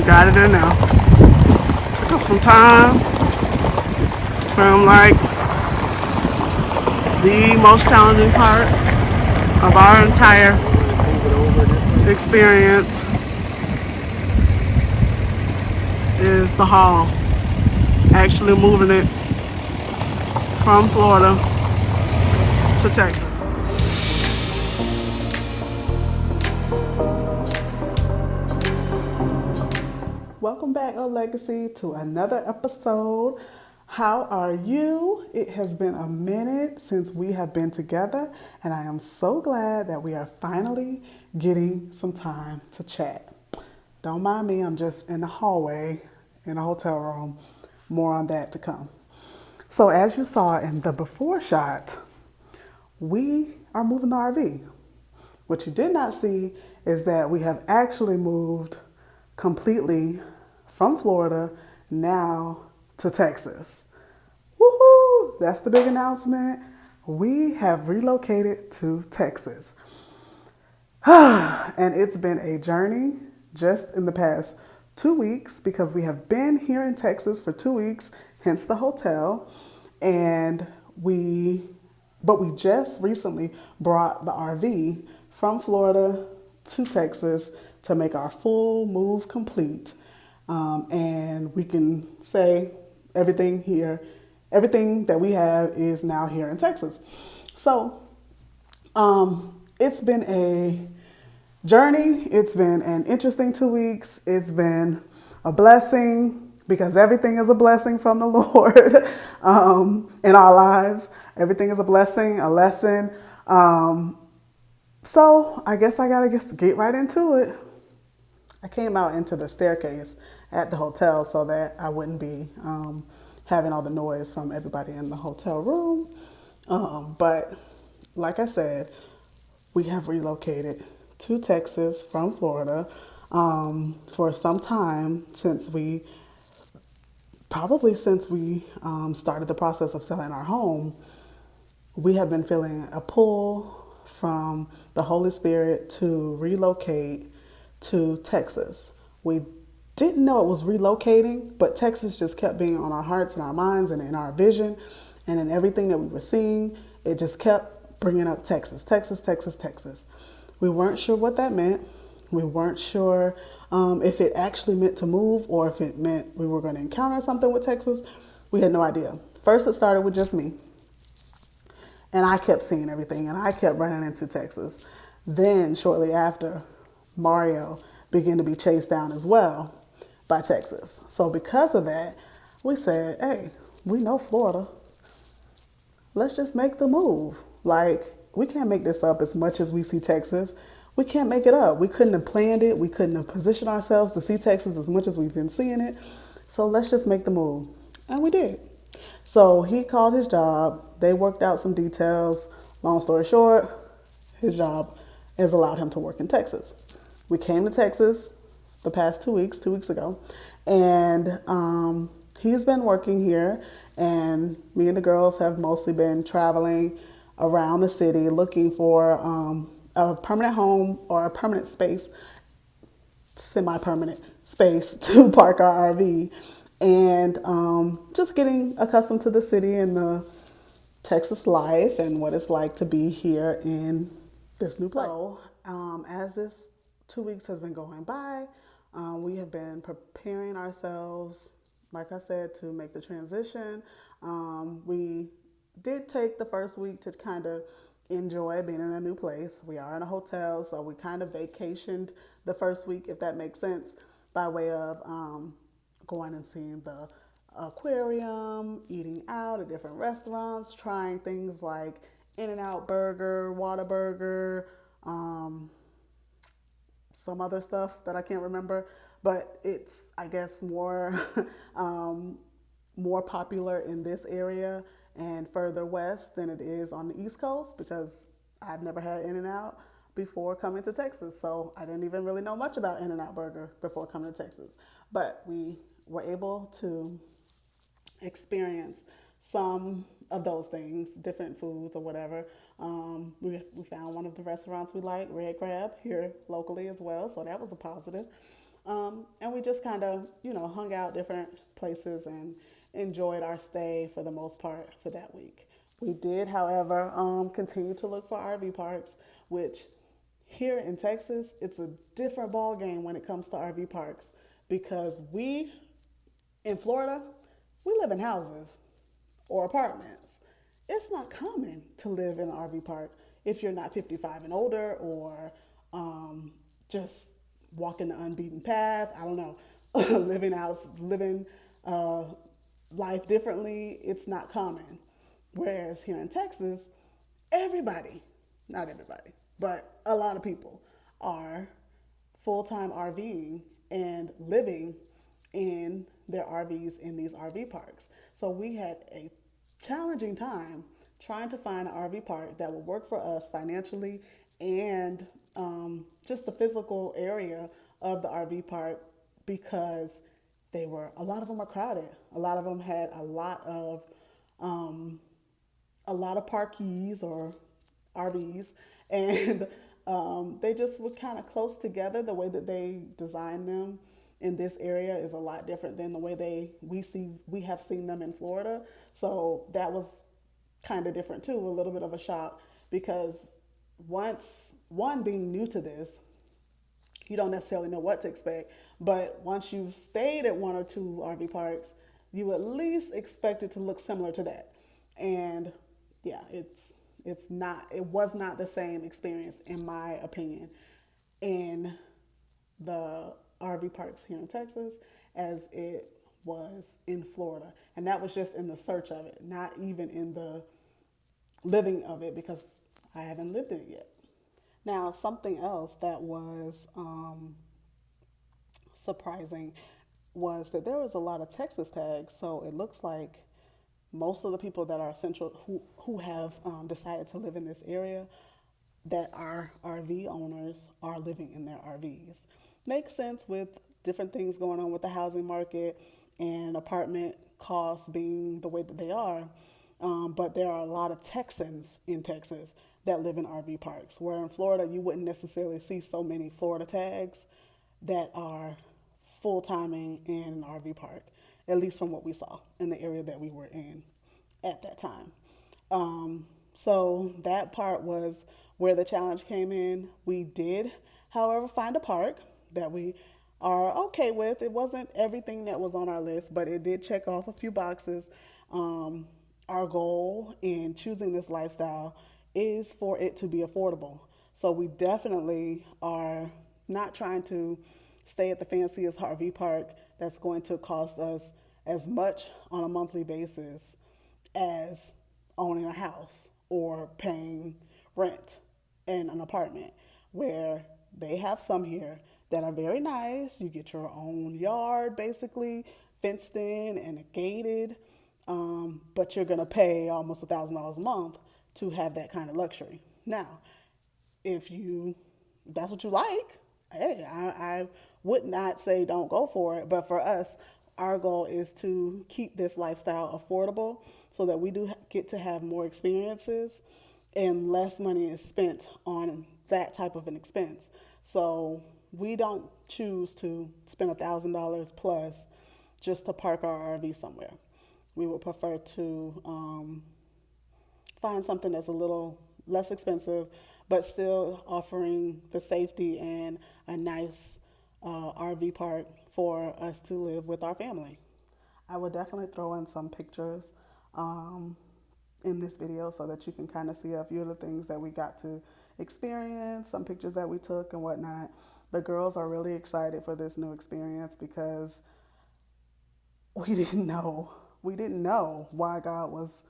Got it in now. Took us some time. From like the most challenging part of our entire experience is the haul. Actually moving it from Florida to Texas. Welcome back, O Legacy, to another episode. How are you? It has been a minute since we have been together, and I am so glad that we are finally getting some time to chat. Don't mind me, I'm just in the hallway in a hotel room. More on that to come. So, as you saw in the before shot, we are moving the RV. What you did not see is that we have actually moved completely from Florida now to Texas. Woohoo! That's the big announcement. We have relocated to Texas. And it's been a journey just in the past 2 weeks because we have been here in Texas for 2 weeks, hence the hotel. And but we just recently brought the RV from Florida to Texas to make our full move complete. And we can say everything here, everything that we have is now here in Texas. So it's been a journey. It's been an interesting 2 weeks. It's been a blessing because everything is a blessing from the Lord in our lives. Everything is a blessing, a lesson. So I guess I gotta just get right into it. I came out into the staircase at the hotel so that I wouldn't be having all the noise from everybody in the hotel room. But like I said, we have relocated to Texas from Florida for some time since we started the process of selling our home. We have been feeling a pull from the Holy Spirit to relocate to Texas. We didn't know it was relocating, but Texas just kept being on our hearts and our minds and in our vision and in everything that we were seeing. It just kept bringing up Texas, Texas, Texas, Texas. We weren't sure what that meant. We weren't sure if it actually meant to move or if it meant we were going to encounter something with Texas. We had no idea. First, it started with just me. And I kept seeing everything and I kept running into Texas. Then, shortly after, Mario began to be chased down as well by Texas. So, because of that, we said, hey, we know Florida. Let's just make the move. Like, we can't make this up as much as we see Texas. We can't make it up. We couldn't have planned it. We couldn't have positioned ourselves to see Texas as much as we've been seeing it. So let's just make the move. And we did. So he called his job. They worked out some details. Long story short, his job has allowed him to work in Texas. We came to Texas the past 2 weeks, 2 weeks ago, and he's been working here. And me and the girls have mostly been traveling around the city looking for a permanent home or a permanent space, semi-permanent space to park our RV, and just getting accustomed to the city and the Texas life and what it's like to be here in this new place. So, as this 2 weeks has been going by, we have been preparing ourselves, like I said, to make the transition. We did take the first week to kind of enjoy being in a new place. We are in a hotel, so we kind of vacationed the first week, if that makes sense, by way of going and seeing the aquarium, eating out at different restaurants, trying things like In-N-Out Burger, Whataburger, some other stuff that I can't remember, but it's, I guess, more more popular in this area and further west than it is on the East Coast because I've never had In-N-Out before coming to Texas, so I didn't even really know much about In-N-Out Burger before coming to Texas. But we were able to experience some of those things, different foods or whatever. We found one of the restaurants we like, Red Crab, here locally as well, so that was a positive. And we just kind of, hung out different places and enjoyed our stay for the most part for that week. We did, however, continue to look for RV parks, which here in Texas, it's a different ball game when it comes to RV parks because in Florida, we live in houses or apartments. It's not common to live in an RV park if you're not 55 and older or just walking the unbeaten path. I don't know, living life differently. It's not common. Whereas here in Texas, everybody, not everybody, but a lot of people are full time RVing and living in their RVs in these RV parks. So we had a challenging time trying to find an RV park that would work for us financially and just the physical area of the RV park because a lot of them are crowded. A lot of them had a lot of parkees or RVs, and they just were kind of close together. The way that they designed them in this area is a lot different than the way we have seen them in Florida. So that was kind of different too, a little bit of a shock because once one being new to this, you don't necessarily know what to expect. But once you've stayed at one or two RV parks, you at least expect it to look similar to that. And yeah, it was not the same experience in my opinion in the RV parks here in Texas as it was in Florida. And that was just in the search of it, not even in the living of it because I haven't lived in it yet. Now, something else that was surprising was that there was a lot of Texas tags. So it looks like most of the people that are central who have decided to live in this area that are RV owners are living in their RVs. Makes sense with different things going on with the housing market and apartment costs being the way that they are. But there are a lot of Texans in Texas that live in RV parks, where in Florida you wouldn't necessarily see so many Florida tags that are full timing in an RV park, at least from what we saw in the area that we were in at that time. So that part was where the challenge came in. We did, however, find a park that we are okay with. It wasn't everything that was on our list, but it did check off a few boxes. Our goal in choosing this lifestyle is for it to be affordable. So we definitely are not trying to stay at the fanciest RV park that's going to cost us as much on a monthly basis as owning a house or paying rent in an apartment, where they have some here that are very nice. You get your own yard basically fenced in and gated, but you're going to pay almost $1,000 a month to have that kind of luxury. Now, if that's what you like, hey, I would not say don't go for it. But for us, our goal is to keep this lifestyle affordable so that we do get to have more experiences and less money is spent on that type of an expense. So we don't choose to spend $1,000 plus just to park our RV somewhere. We would prefer to find something that's a little less expensive, but still offering the safety and a nice RV park for us to live with our family. I would definitely throw in some pictures in this video so that you can kind of see a few of the things that we got to experience, some pictures that we took and whatnot. The girls are really excited for this new experience because we didn't know why God was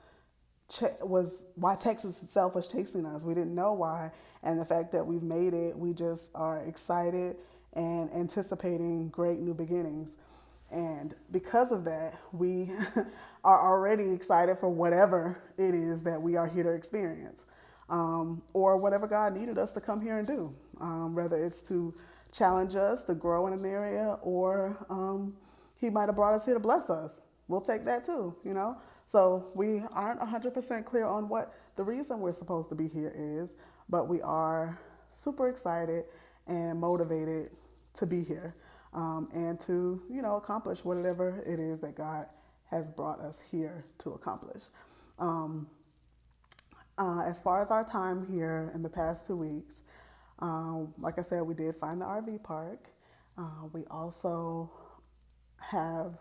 why Texas itself was chasing us. We didn't know why, and the fact that we've made it, we just are excited and anticipating great new beginnings. And because of that, we are already excited for whatever it is that we are here to experience, or whatever God needed us to come here and do, whether it's to challenge us to grow in an area, or He might have brought us here to bless us. We'll take that too. So we aren't 100% clear on what the reason we're supposed to be here is, but we are super excited and motivated to be here. and to, accomplish whatever it is that God has brought us here to accomplish. As far as our time here in the past 2 weeks, like I said, we did find the RV park. We also have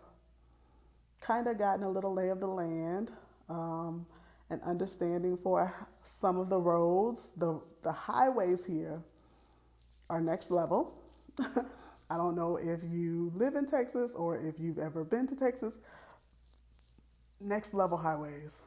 kind of gotten a little lay of the land, and understanding for some of the roads. The highways here are next level. I don't know if you live in Texas or if you've ever been to Texas. Next level highways.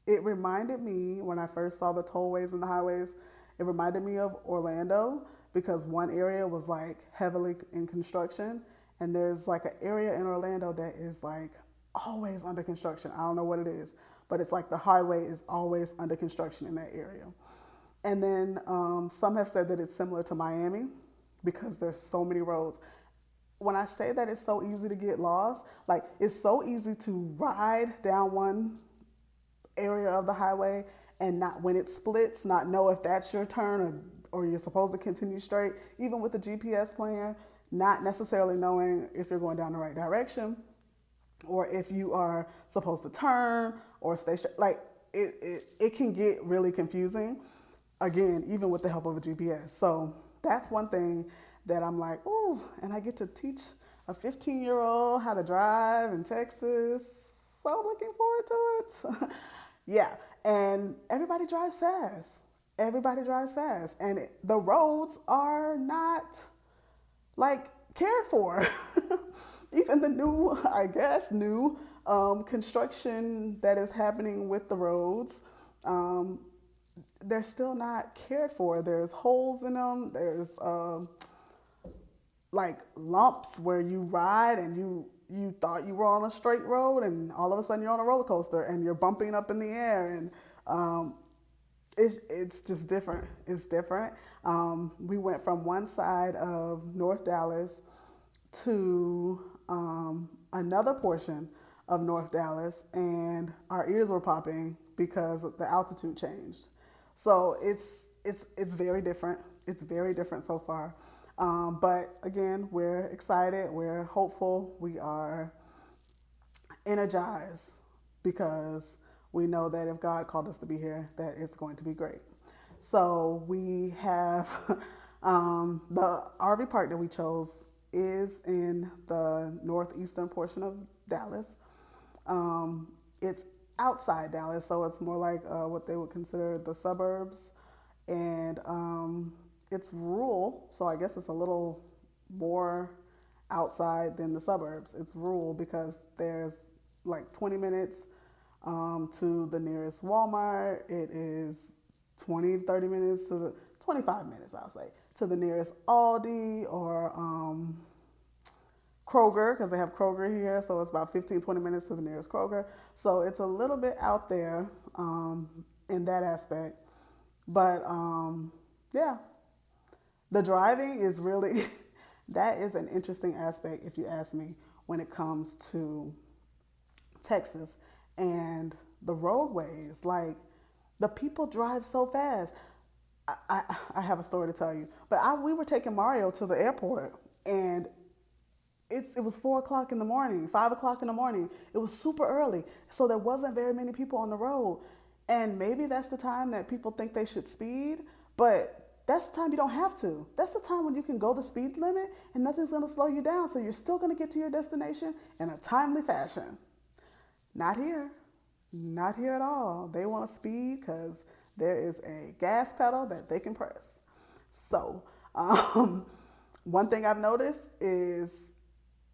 It reminded me, when I first saw the tollways and the highways, it reminded me of Orlando, because one area was like heavily in construction, and there's like an area in Orlando that is like always under construction. I don't know what it is, but it's like the highway is always under construction in that area. And then some have said that it's similar to Miami because there's so many roads. When I say that it's so easy to get lost, like it's so easy to ride down one area of the highway and not, when it splits, not know if that's your turn, or you're supposed to continue straight, even with the GPS plan, not necessarily knowing if you're going down the right direction or if you are supposed to turn or stay straight. Like it can get really confusing, again, even with the help of a GPS. So that's one thing that I'm like, ooh, and I get to teach a 15-year-old how to drive in Texas. So looking forward to it. Yeah, and everybody drives fast. Everybody drives fast. And the roads are not like cared for. Even the new construction that is happening with the roads, they're still not cared for. There's holes in them. There's like lumps where you ride and you thought you were on a straight road, and all of a sudden you're on a roller coaster and you're bumping up in the air, and it's just different. It's different. We went from one side of North Dallas to another portion of North Dallas, and our ears were popping because the altitude changed. So it's very different. It's very different so far. But again, we're excited. We're hopeful. We are energized because we know that if God called us to be here, that it's going to be great. So we have the RV park that we chose is in the northeastern portion of Dallas. It's outside Dallas, so it's more like what they would consider the suburbs, and it's rural, so I guess it's a little more outside than the suburbs. It's rural because there's like 20 minutes to the nearest Walmart. It is 30 minutes to 25 minutes, I'll say, to the nearest Aldi or Kroger, because they have Kroger here. So it's about 15-20 minutes to the nearest Kroger. So it's a little bit out there in that aspect. But yeah, the driving is really, that is an interesting aspect, if you ask me, when it comes to Texas and the roadways. Like, the people drive so fast. I have a story to tell you, but we were taking Mario to the airport, and it was 4 o'clock in the morning, 5 o'clock in the morning. It was super early, so there wasn't very many people on the road. And maybe that's the time that people think they should speed, but that's the time you don't have to. That's the time when you can go the speed limit and nothing's gonna slow you down, so you're still gonna get to your destination in a timely fashion. Not here. Not here at all. They want to speed because there is a gas pedal that they can press. So, one thing I've noticed is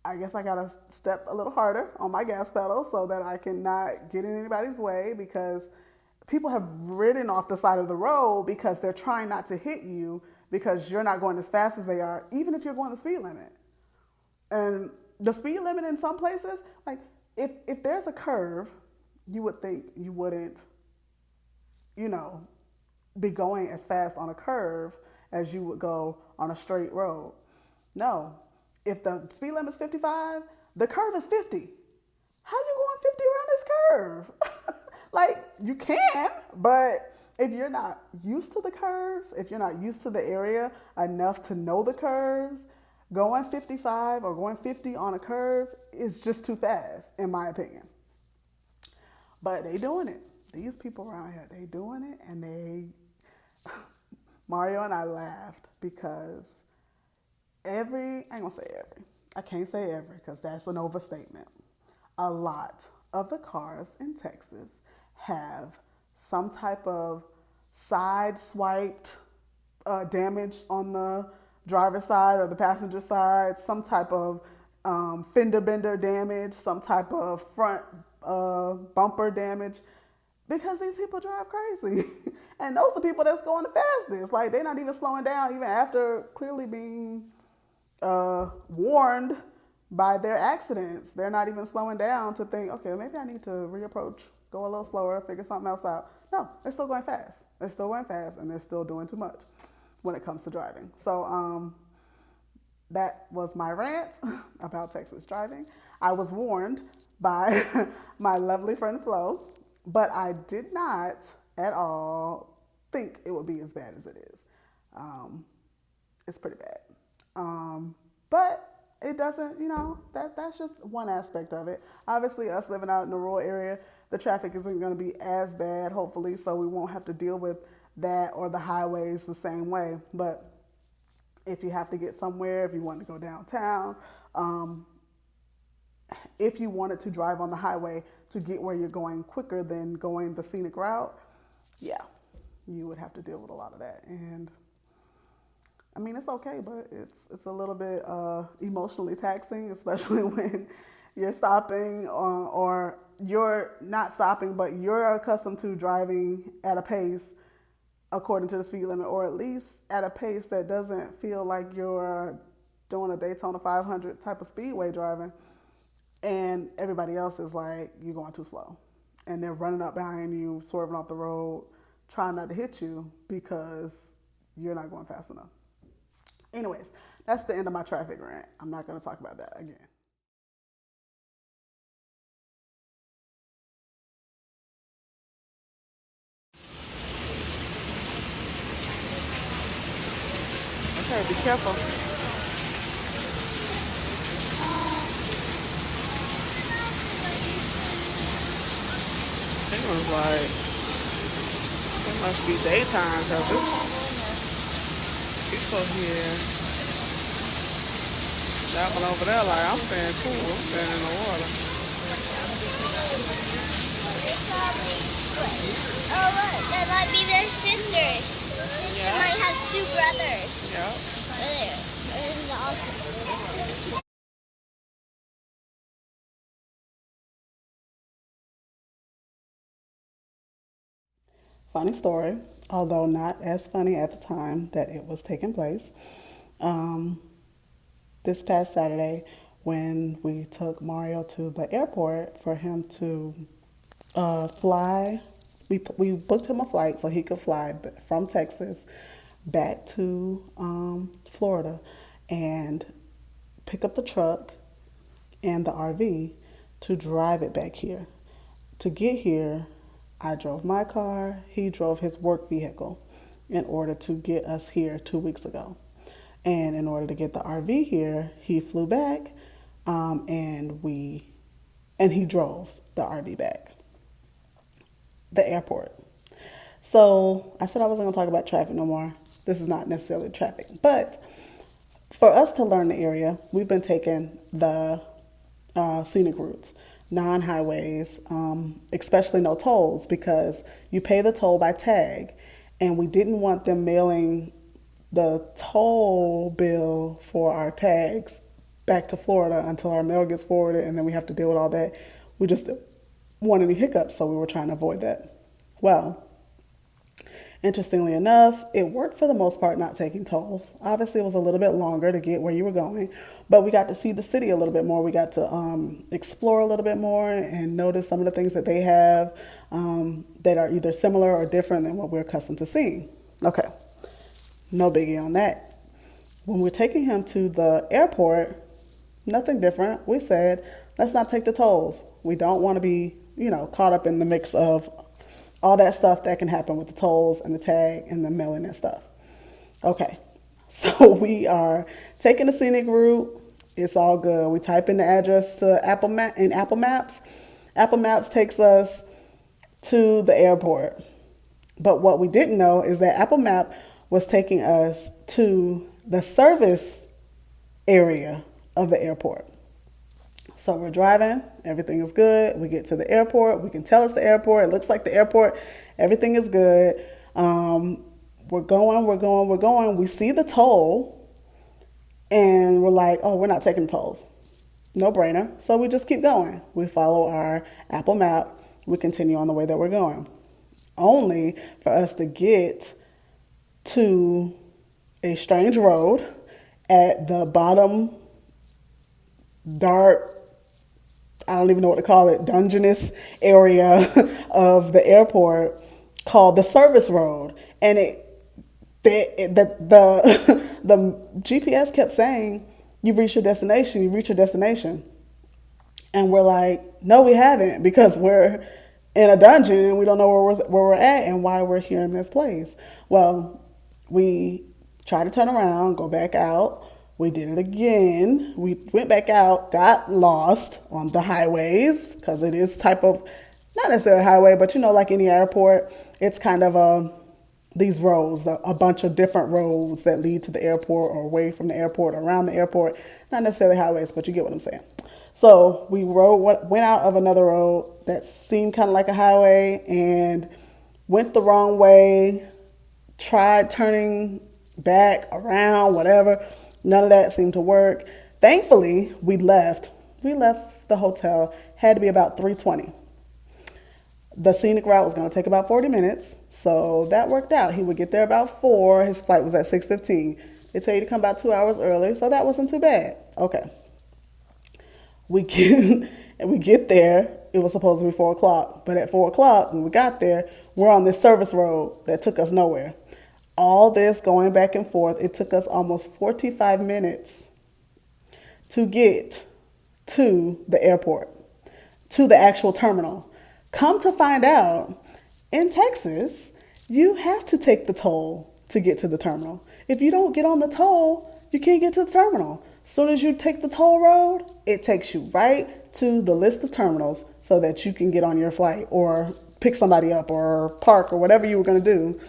I guess I got to step a little harder on my gas pedal so that I can not get in anybody's way, because people have ridden off the side of the road because they're trying not to hit you because you're not going as fast as they are, even if you're going the speed limit. And the speed limit in some places, like if there's a curve, you would think you wouldn't, be going as fast on a curve as you would go on a straight road. No. If the speed limit is 55, the curve is 50. How you going 50 around this curve? Like, you can, but if you're not used to the curves, if you're not used to the area enough to know the curves, Going 55 or going 50 on a curve is just too fast, in my opinion. But they doing it. These people around here, they doing it, and Mario and I laughed because I ain't gonna say every, I can't say every because that's an overstatement. A lot of the cars in Texas have some type of side swiped damage on the driver's side or the passenger side, some type of fender bender damage, some type of front bumper damage, because these people drive crazy. And those are the people that's going the fastest. Like, they're not even slowing down even after clearly being warned by their accidents. They're not even slowing down to think, okay, maybe I need to reapproach, go a little slower, figure something else out. No, they're still going fast. They're still going fast, and they're still doing too much when it comes to driving. So that was my rant about Texas driving. I was warned by my lovely friend Flo, but I did not at all think it would be as bad as it is. It's pretty bad. But it doesn't, that's just one aspect of it. Obviously, us living out in the rural area, the traffic isn't going to be as bad, hopefully, so we won't have to deal with that or the highways the same way. But if you have to get somewhere, if you want to go downtown, if you wanted to drive on the highway to get where you're going quicker than going the scenic route, yeah, you would have to deal with a lot of that. And I mean, it's okay, but it's a little bit emotionally taxing, especially when you're stopping or you're not stopping, but you're accustomed to driving at a pace according to the speed limit, or at least at a pace that doesn't feel like you're doing a Daytona 500 type of speedway driving, and everybody else is like, you're going too slow. And they're running up behind you, swerving off the road, trying not to hit you because you're not going fast enough. Anyways, that's the end of my traffic rant. I'm not going to talk about that again. Okay, be careful. It was like, it must be daytime because it's people here. That one over there, like, I'm staying cool. I'm staying in the water. Oh, look, that might be their sisters. They might have two brothers. Yeah. There. This is awesome. Funny story, although not as funny at the time that it was taking place. Um, this past Saturday, when we took Mario to the airport for him to fly, we booked him a flight so he could fly from Texas back to Florida and pick up the truck and the RV to drive it back here. To get here, I drove my car, he drove his work vehicle in order to get us here 2 weeks ago. And in order to get the RV here, he flew back and he drove the RV back, the airport. So I said I wasn't going to talk about traffic no more. This is not necessarily traffic. But for us to learn the area, we've been taking the scenic routes, non-highways, especially no tolls, because you pay the toll by tag, and we didn't want them mailing the toll bill for our tags back to Florida until our mail gets forwarded, and then we have to deal with all that. We just didn't want any hiccups, so we were trying to avoid that. Well, interestingly enough, it worked for the most part, not taking tolls. Obviously, it was a little bit longer to get where you were going, but we got to see the city a little bit more. We got to explore a little bit more and notice some of the things that they have that are either similar or different than what we're accustomed to seeing. Okay, no biggie on that. When we're taking him to the airport, nothing different. We said, let's not take the tolls. We don't want to be, caught up in the mix of all that stuff that can happen with the tolls and the tag and the mailing and stuff. Okay, So we are taking the scenic route. It's all good. We type in the address to Apple Maps. Apple Maps takes us to the airport. But what we didn't know is that Apple Map was taking us to the service area of the airport. So we're driving, everything is good. We get to the airport, we can tell it's the airport. It looks like the airport, everything is good. We're going. We see the toll, and we're like, oh, we're not taking tolls. No brainer. So we just keep going. We follow our Apple Map. We continue on the way that we're going. Only for us to get to a strange road at the bottom, dark, I don't even know what to call it, dungeness area of the airport called the service road. And the GPS kept saying, you've reached your destination, you've reached your destination. And we're like, no, we haven't, because we're in a dungeon and we don't know where we're at and why we're here in this place. Well, we tried to turn around, go back out. We did it again. We went back out, got lost on the highways, because it is type of, not necessarily a highway, but like any airport, it's kind of these roads, a bunch of different roads that lead to the airport or away from the airport or around the airport. Not necessarily highways, but you get what I'm saying. So we went out of another road that seemed kind of like a highway and went the wrong way, tried turning back, around, whatever. None of that seemed to work. Thankfully, we left. We left the hotel, had to be about 3:20. The scenic route was going to take about 40 minutes, so that worked out. He would get there about 4. His flight was at 6:15. They tell you to come about 2 hours early, so that wasn't too bad. Okay. We get there. It was supposed to be 4 o'clock, but at 4 o'clock, when we got there, we're on this service road that took us nowhere. All this going back and forth, it took us almost 45 minutes to get to the airport, to the actual terminal. Come to find out, in Texas, you have to take the toll to get to the terminal. If you don't get on the toll, you can't get to the terminal. As soon as you take the toll road, it takes you right to the list of terminals so that you can get on your flight or pick somebody up or park or whatever you were going to do.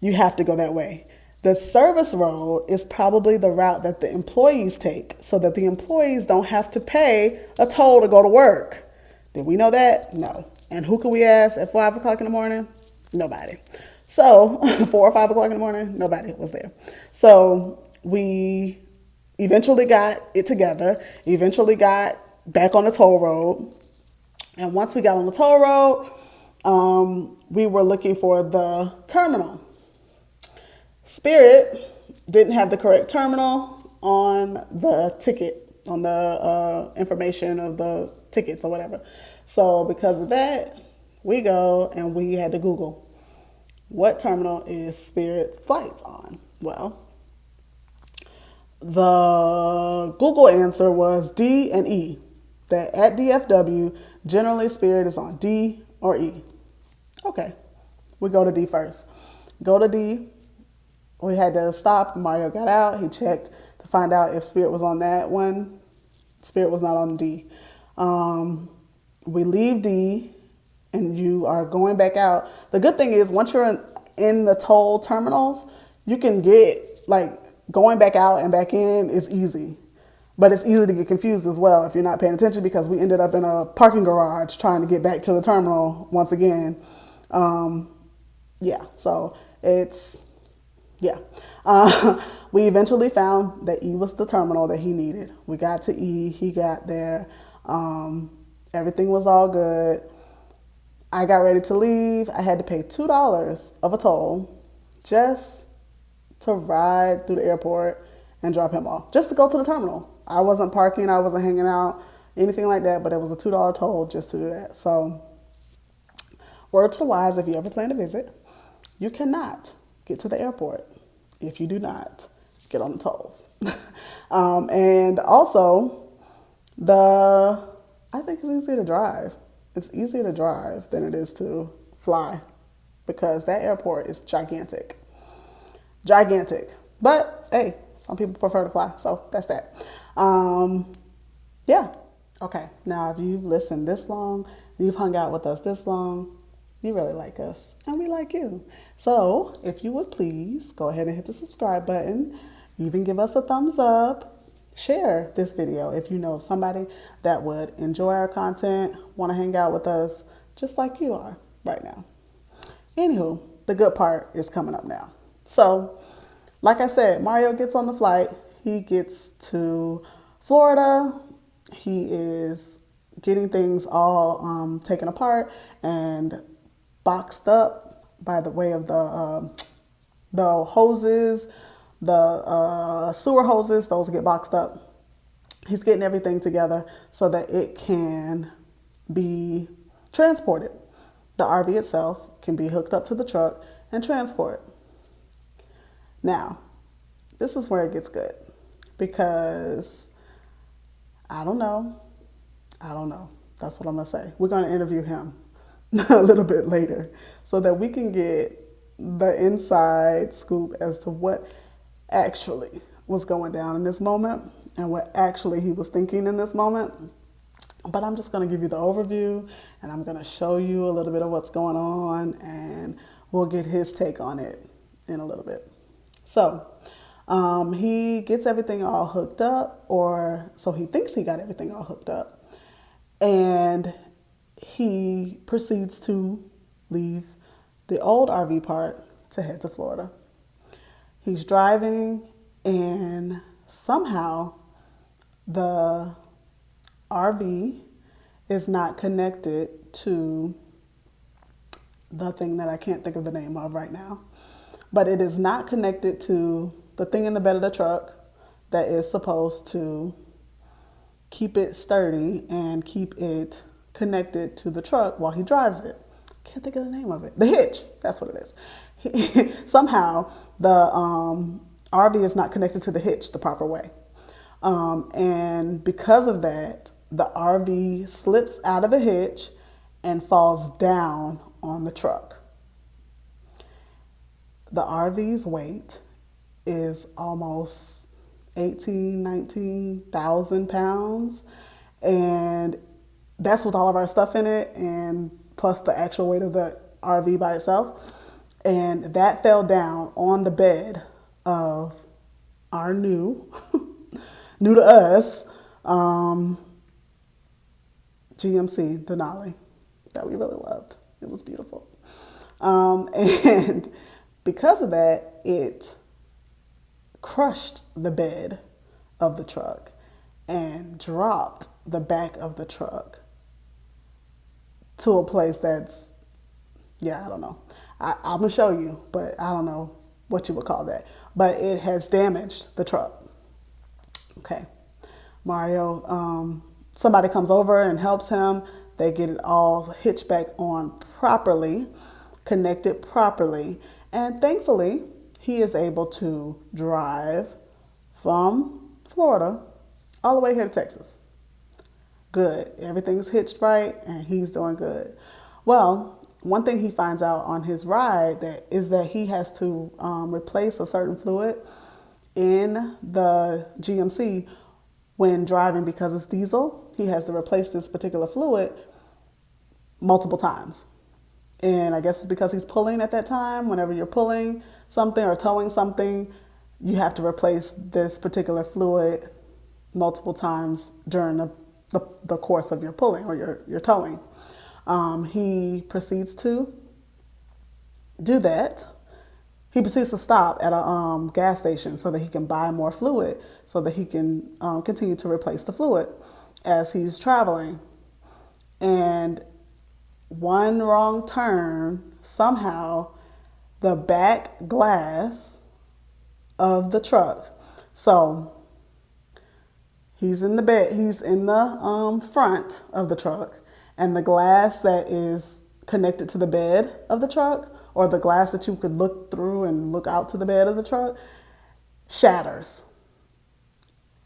You have to go that way. The service road is probably the route that the employees take so that the employees don't have to pay a toll to go to work. Did we know that? No. And who could we ask at 5 o'clock in the morning? Nobody. So 4 or 5 o'clock in the morning, nobody was there. So we eventually got it together, eventually got back on the toll road. And once we got on the toll road, we were looking for the terminal. Spirit didn't have the correct terminal on the ticket, on the information of the tickets or whatever. So because of that, we go and we had to Google, what terminal is Spirit flights on? Well, the Google answer was D and E. That at DFW, generally Spirit is on D or E. Okay, we go to D first. Go to D. We had to stop. Mario got out. He checked to find out if Spirit was on that one. Spirit was not on D. We leave D and you are going back out. The good thing is once you're in the toll terminals, you can get, like, going back out and back in is easy. But it's easy to get confused as well if you're not paying attention, because we ended up in a parking garage trying to get back to the terminal once again. So it's, we eventually found that E was the terminal that he needed. We got to E, he got there. Everything was all good. I got ready to leave. I had to pay $2 of a toll just to ride through the airport and drop him off, just to go to the terminal. I wasn't parking, I wasn't hanging out, anything like that, but it was a $2 toll just to do that. So, word to the wise, if you ever plan to visit, you cannot get to the airport if you do not get on the tolls. And also, I think it's easier to drive. It's easier to drive than it is to fly, because that airport is gigantic. Gigantic. But hey, some people prefer to fly, so that's that. Yeah. Okay. Now, if you've listened this long, you've hung out with us this long, you really like us, and we like you. So, if you would please go ahead and hit the subscribe button, even give us a thumbs up, share this video if you know of somebody that would enjoy our content, want to hang out with us, just like you are right now. Anywho, the good part is coming up now. So, like I said, Mario gets on the flight. He gets to Florida. He is getting things all taken apart and boxed up by the way of the hoses, the sewer hoses. Those get boxed up. He's getting everything together so that it can be transported. The RV itself can be hooked up to the truck and transported. Now, this is where it gets good because I don't know. That's what I'm going to say. We're going to interview him a little bit later so that we can get the inside scoop as to what actually was going down in this moment and what actually he was thinking in this moment. But I'm just going to give you the overview and I'm going to show you a little bit of what's going on and we'll get his take on it in a little bit. So he gets everything all hooked up, or so he thinks he got everything all hooked up. And he proceeds to leave the old RV park to head to Florida. He's driving and somehow the RV is not connected to the thing that I can't think of the name of right now. But it is not connected to the thing in the bed of the truck that is supposed to keep it sturdy and keep it connected to the truck while he drives it. Can't think of the name of it. The hitch. That's what it is. Somehow the RV is not connected to the hitch the proper way. And because of that, the RV slips out of the hitch and falls down on the truck. The RV's weight is almost 19,000 pounds. And that's with all of our stuff in it and plus the actual weight of the RV by itself. And that fell down on the bed of our new to us, GMC Denali that we really loved. It was beautiful. And because of that, it crushed the bed of the truck and dropped the back of the truck to a place that's, I don't know. I'm going to show you, but I don't know what you would call that. But it has damaged the truck. Okay. Mario, somebody comes over and helps him. They get it all hitched back on properly, connected properly. And thankfully, he is able to drive from Florida all the way here to Texas. Good. Everything's hitched right and he's doing good. Well, one thing he finds out on his ride is that he has to replace a certain fluid in the GMC when driving because it's diesel. He has to replace this particular fluid multiple times. And I guess it's because he's pulling at that time. Whenever you're pulling something or towing something, you have to replace this particular fluid multiple times during the course of your pulling or your towing. He proceeds to do that. He proceeds to stop at a gas station so that he can buy more fluid so that he can continue to replace the fluid as he's traveling. And one wrong turn, somehow the back glass of the truck. So he's in the bed, he's in the front of the truck, and the glass that is connected to the bed of the truck, or the glass that you could look through and look out to the bed of the truck, shatters.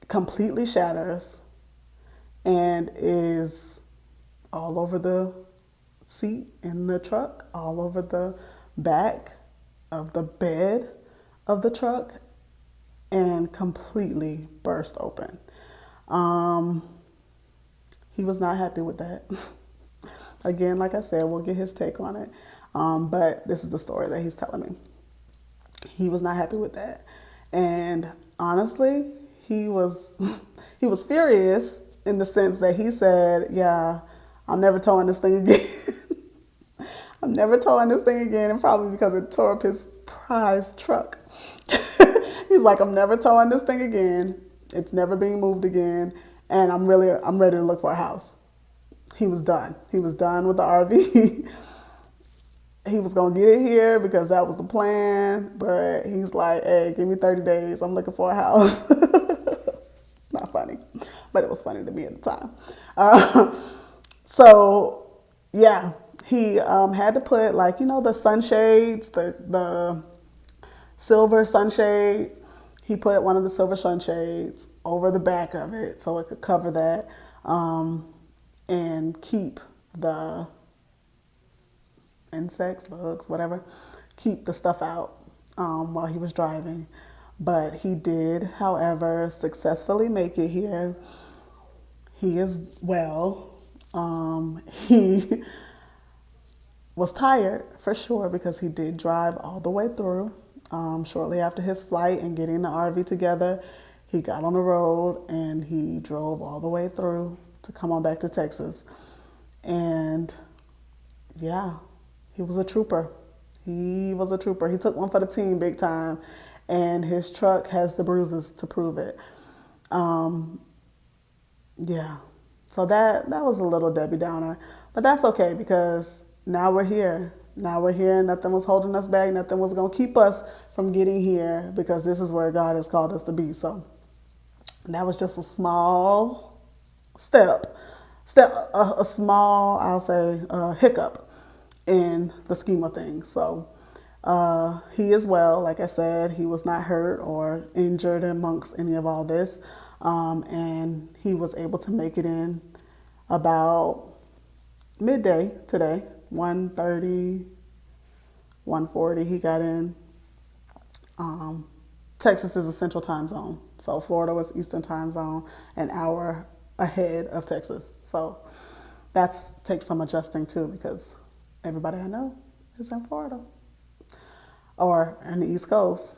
Completely shatters and is all over the seat in the truck, all over the back of the bed of the truck, and completely burst open. He was not happy with that. Again, like I said, we'll get his take on it. But this is the story that he's telling me. He was not happy with that. And honestly, he was he was furious in the sense that he said, yeah, I'm never towing this thing again. I'm never towing this thing again, and probably because it tore up his prized truck. He's like, I'm never towing this thing again. It's never being moved again, and I'm ready to look for a house. He was done. He was done with the RV. He was gonna get it here because that was the plan, but he's like, hey, give me 30 days. I'm looking for a house. It's not funny, but it was funny to me at the time. So yeah, he had to put, like, the sunshades, the silver sunshade. He put one of the silver sunshades over the back of it so it could cover that, and keep the insects, bugs, whatever, keep the stuff out while he was driving. But he did, however, successfully make it here. He is well. He was tired for sure because he did drive all the way through. Shortly after his flight and getting the RV together, he got on the road and he drove all the way through to come on back to Texas. And yeah, he was a trooper. He was a trooper. He took one for the team big time, and his truck has the bruises to prove it. Yeah, so that was a little Debbie Downer, but that's okay because now we're here. Now we're here, and nothing was holding us back. Nothing was going to keep us from getting here because this is where God has called us to be. So that was just a small a small, I'll say, hiccup in the scheme of things. So he is well. Like I said, he was not hurt or injured amongst any of all this. And he was able to make it in about midday today, 1:30, 1:40. He got in. Texas is a central time zone. So Florida was Eastern time zone, an hour ahead of Texas. So that takes some adjusting too because everybody I know is in Florida or in the East Coast.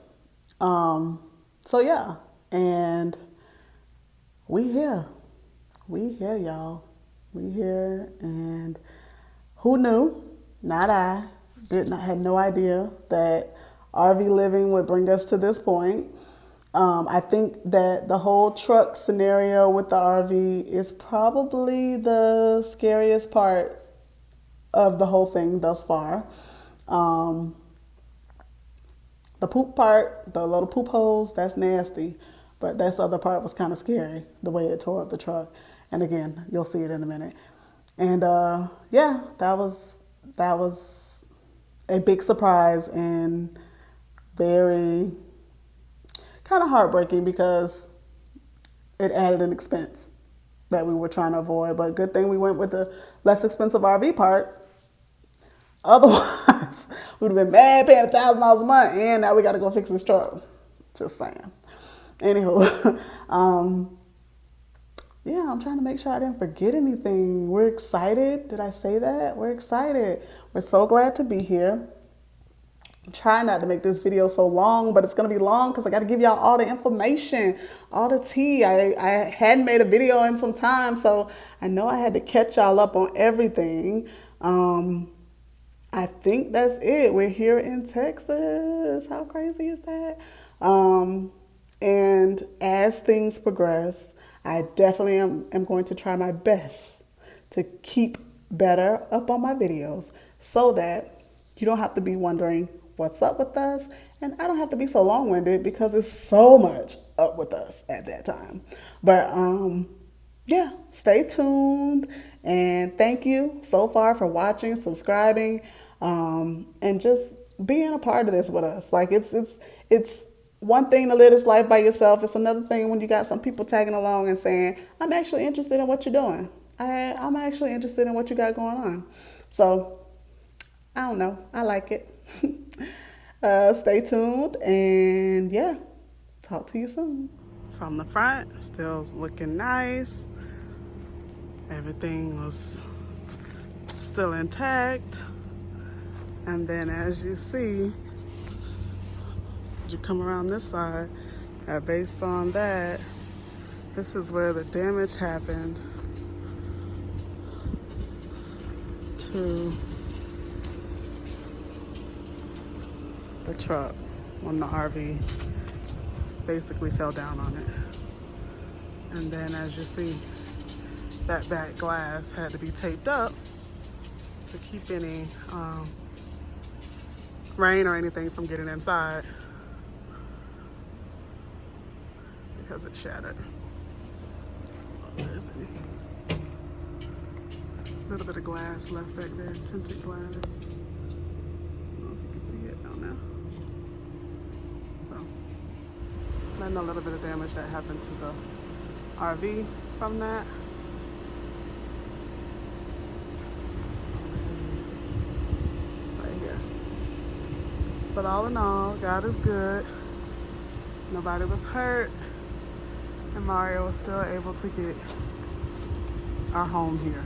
So yeah, and we here, y'all. We here, and who knew? Not I. Had no idea that RV living would bring us to this point. I think that the whole truck scenario with the RV is probably the scariest part of the whole thing thus far. The poop part, the little poop holes, that's nasty. But this other part was kind of scary, the way it tore up the truck. And again, you'll see it in a minute. And yeah, that was a big surprise and very kind of heartbreaking because it added an expense that we were trying to avoid. But good thing we went with the less expensive RV part. Otherwise, we'd have been mad paying $1,000 a month, and now we got to go fix this truck. Just saying. Anywho, yeah, I'm trying to make sure I didn't forget anything. We're excited. Did I say that? We're excited. We're so glad to be here. I'm trying not to make this video so long, but it's going to be long because I got to give y'all all the information, all the tea. I hadn't made a video in some time, so I know I had to catch y'all up on everything. I think that's it. We're here in Texas. How crazy is that? And as things progress, I definitely am going to try my best to keep better up on my videos so that you don't have to be wondering what's up with us. And I don't have to be so long-winded because there's so much up with us at that time. But yeah, stay tuned. And thank you so far for watching, subscribing, and just being a part of this with us. Like it's one thing to live this life by yourself. It's another thing when you got some people tagging along and saying, I'm actually interested in what you're doing. I'm actually interested in what you got going on. So I don't know. I like it. Stay tuned. And yeah, talk to you soon. From the front, still looking nice. Everything was still intact. And then as you see, you come around this side, and based on that, this is where the damage happened to the truck when the RV basically fell down on it. And then as you see, that back glass had to be taped up to keep any rain or anything from getting inside because it shattered. There's a little bit of glass left back there, tinted glass. I don't know if you can see it down there. So, then a little bit of damage that happened to the RV from that. Right here. But all in all, God is good. Nobody was hurt. And Mario was still able to get our home here.